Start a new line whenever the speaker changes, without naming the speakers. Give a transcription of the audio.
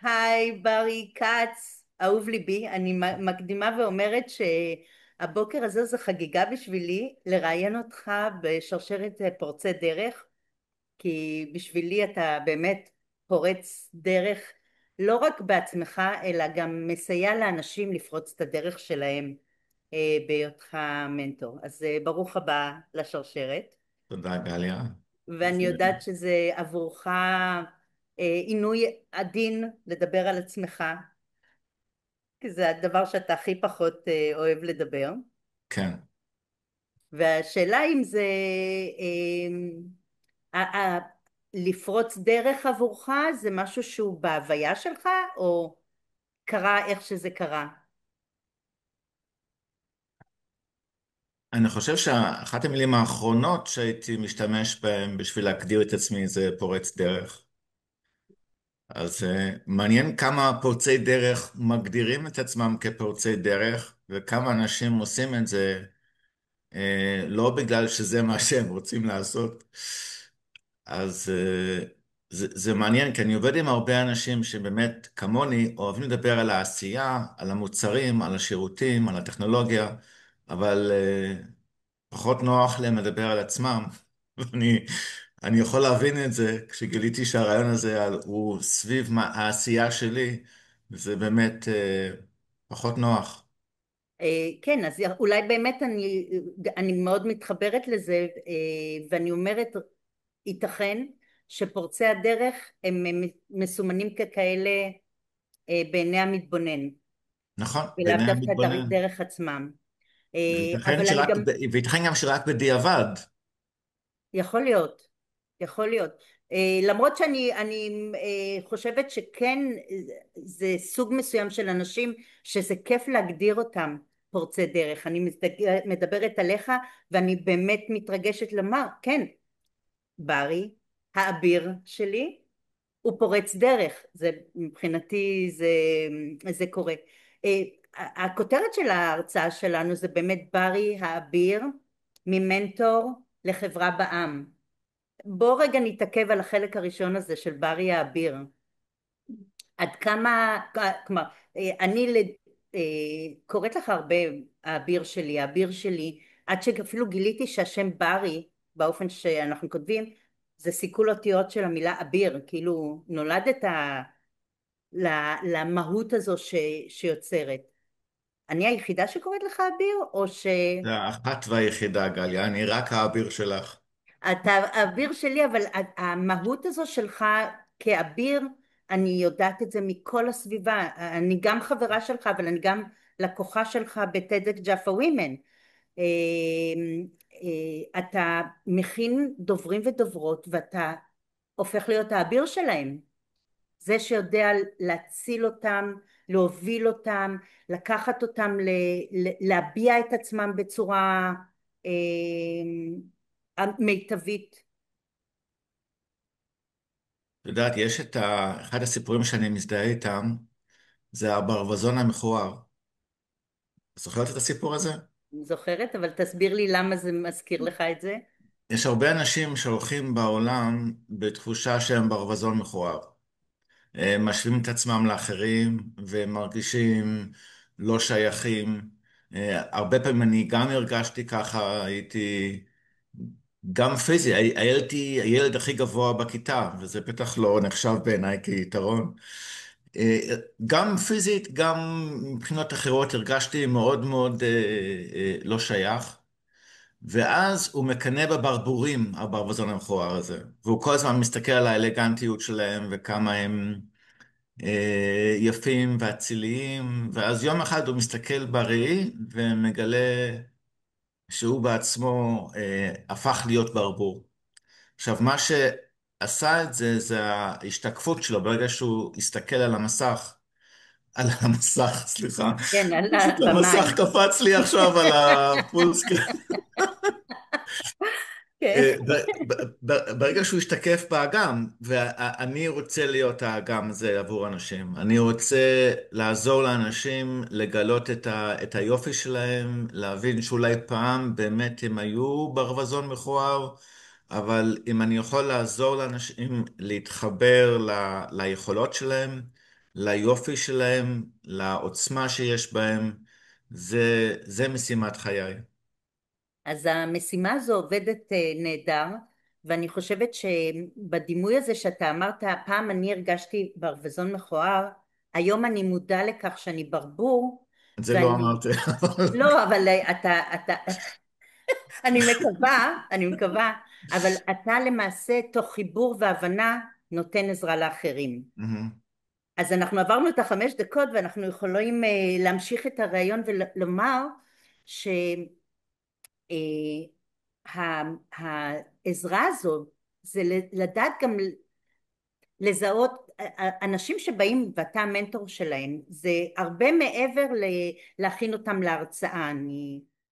היי, ברי כץ, אהוב ליבי. אני מקדימה ואומרת שהבוקר הזה זו חגיגה בשבילי לראיין אותך בשרשרת פורצי דרך, כי בשבילי אתה באמת פורץ דרך, לא רק בעצמך, אלא גם מסייע לאנשים לפרוץ את הדרך שלהם בהיותך מנטור. אז ברוך הבא לשרשרת.
תודה, גליה.
ואני יודעת שזה עבורך עינוי עדין לדבר על עצמך, כי זה הדבר שאתה הכי פחות אוהב לדבר.
כן.
והשאלה אם זה לפרוץ דרך עבורך זה משהו שהוא בהוויה שלך, או קרה איך שזה קרה?
אני חושב שאחת המילים האחרונות שהייתי משתמש בהן בשביל להגדיר את עצמי זה פורץ דרך. אז מעניין כמה פורצי דרך מגדירים את עצמם כפורצי דרך, וכמה אנשים עושים את זה לא בגלל שזה מה שהם רוצים לעשות. אז זה מעניין, כי אני עובד עם הרבה אנשים שבאמת, כמוני, אוהבים לדבר על העשייה, על המוצרים, על השירותים, על הטכנולוגיה, אבל פחות נוח להם לדבר על עצמם. ואני יכול להבין את זה כשגיליתי שהרעיון הזה הוא סביב העשייה שלי, זה באמת פחות נוח.
כן, אז אולי באמת אני מאוד מתחברת לזה, ואני אומרת, ייתכן שפורצי הדרך הם מסומנים ככאלה בעיני המתבונן,
נכון,
ולאו
בעיני
דווקא
המתבונן.
דרך עצמם.
וייתכן
אבל אני גם,
וייתכן גם שרק בדיעבד.
יכול להיות, יכול להיות. למרות שאני חושבת שכן, זה סוג מסוים של אנשים שזה כיף להגדיר אותם פורצי דרך. אני מדברת עליך ואני באמת מתרגשת לומר, כן, ברי, האביר שלי, הוא פורץ דרך. זה מבחינתי זה קורה. אה, הכותרת של ההרצאה שלנו זה באמת ברי האביר, ממנטור לחברה בע"מ. בוא רגע נתעכב על החלק הראשון הזה של ברי האביר. עד כמה, כלומר, אני קוראת לך הרבה האביר שלי, האביר שלי, עד שאפילו גיליתי שהשם ברי, באופן שאנחנו כותבים, זה סיכול אותיות של המילה אביר, כאילו נולדת למהות הזו שיוצרת. אני היחידה שקוראת לך אביר, או ש...
זה האחת והיחידה, גליה, אני רק האביר שלך.
אתה האביר שלי, אבל המהות הזו שלך כאביר, אני יודעת את זה מכל הסביבה. אני גם חברה שלך, אבל אני גם לקוחה שלך בטדק ג'אפה ווימן. אתה מכין דוברים ודוברות, ואתה הופך להיות האביר שלהם. זה שיודע להציל אותם, להוביל אותם, לקחת אותם, להביע את עצמם בצורה מיטבית.
את יודעת, יש אחד הסיפורים שאני מזדהה איתם, זה הברווזון המכוער. זוכרת את הסיפור הזה?
אני זוכרת, אבל תסביר לי למה זה מזכיר לך את זה.
יש הרבה אנשים שהולכים בעולם בתחושה שהם ברווזון מכוער. הם משווים את עצמם לאחרים ומרגישים לא שייכים. הרבה פעמים אני גם הרגשתי ככה, הייתי גם פיזי, הייתי הילד הכי גבוה בכיתה, וזה בטח לא נחשב בעיניי כיתרון. אה, גם פיזית, גם מבחינות אחרות הרגשתי מאוד מאוד לא שייך. ואז הוא מקנא בברבורים, הברווזון המכוער הזה. והוא כל הזמן מסתכל על האלגנטיות שלהם וכמה הם יפים ואציליים. ואז יום אחד הוא מסתכל בראי ומגלה שהוא בעצמו הפך להיות ברבור. עכשיו, מה שעשה את זה, זה ההשתקפות שלו ברגע שהוא הסתכל על המסך. על המסך, סליחה.
כן, על
פשוט המסך
הבמאי.
קפץ לי עכשיו על הפול סקרין.
כן.
ברגע שהוא ישתקף באגם, ואני רוצה להיות האגם הזה עבור אנשים. אני רוצה לעזור לאנשים לגלות את היופי שלהם, להבין שאולי פעם באמת הם היו ברווזון מכוער, אבל אם אני יכול לעזור לאנשים להתחבר ליכולות שלהם, ליופי שלהם, לעוצמה שיש בהם. זה משימת חיי.
אז המשימה הזו עובדת נהדר, ואני חושבת שבדימוי הזה שאתה אמרת, פעם אני הרגשתי ברווזון מכוער, היום אני מודע לכך שאני ברבור,
את זה לא
ואני,
אמרתי.
לא, אבל אתה, אני מקווה, אבל אתה למעשה תוך חיבור והבנה נותן עזרה לאחרים.
מהמם.
אז אנחנו עברנו את ה5 דקות ואנחנו יכולים להמשיך את הרעיון ולומר ש... העזרה הזו זה לדעת גם לזהות אנשים שבאים ואתה המנטור שלהם, זה הרבה מעבר להכין אותם להרצאה. אני